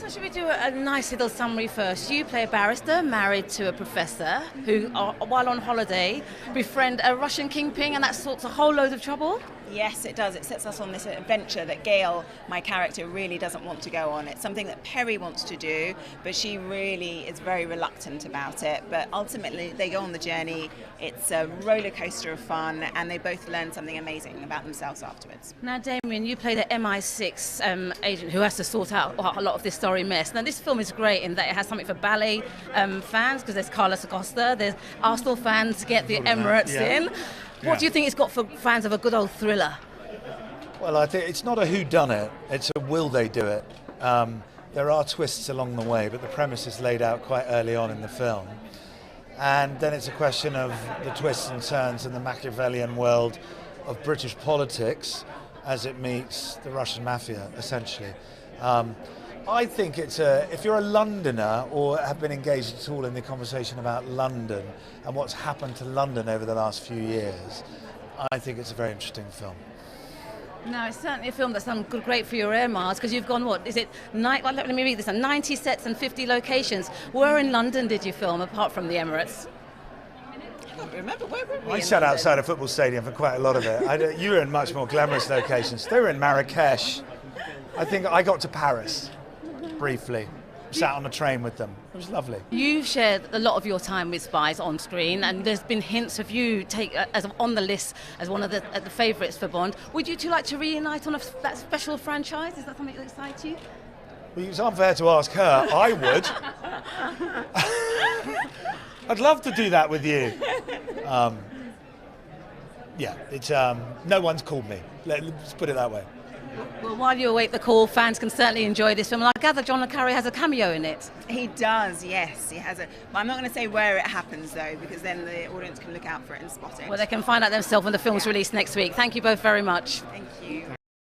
So should we do a nice little summary first? You play a barrister married to a professor who, while on holiday, befriend a Russian kingpin, and that sorts a whole load of trouble? Yes, it does. It sets us on this adventure that Gail, my character, really doesn't want to go on. It's something that Perry wants to do, but she really is very reluctant about it. But ultimately, they go on the journey. It's a roller coaster of fun, and they both learn something amazing about themselves afterwards. Now, Damian, you play the MI6 agent who has to sort out a lot of this story mess. Now, this film is great in that it has something for ballet fans, because there's Carlos Acosta, there's Arsenal fans to get the Emirates in. What do you think it's got for fans of a good old thriller? Well, I think it's not a whodunit, it's a will they do it. There are twists along the way, but the premise is laid out quite early on in the film. And then it's a question of the twists and turns in the Machiavellian world of British politics as it meets the Russian mafia, essentially. I think if you're a Londoner or have been engaged at all in the conversation about London and what's happened to London over the last few years, I think it's a very interesting film. No, it's certainly a film that's done great for your air miles, because you've gone, what, is it, let me read this, 90 sets and 50 locations. Where in London did you film, apart from the Emirates? I don't remember, where were we? I sat outside a football stadium for quite a lot of it. You were in much more glamorous locations. They were in Marrakesh. I think I got to Paris. Briefly, sat on a train with them. It was lovely. You've shared a lot of your time with spies on screen, and there's been hints of you as on the list as one of the favourites for Bond. Would you two like to reunite on that special franchise? Is that something that excites you? Well, it's unfair to ask her. I would. I'd love to do that with you. It's no one's called me. Let's put it that way. Well, while you await the call, fans can certainly enjoy this film. And I gather John le Carré has a cameo in it. He does, yes. He has but I'm not going to say where it happens, though, because then the audience can look out for it and spot it. Well, they can find out themselves when the film's released next week. Thank you both very much. Thank you.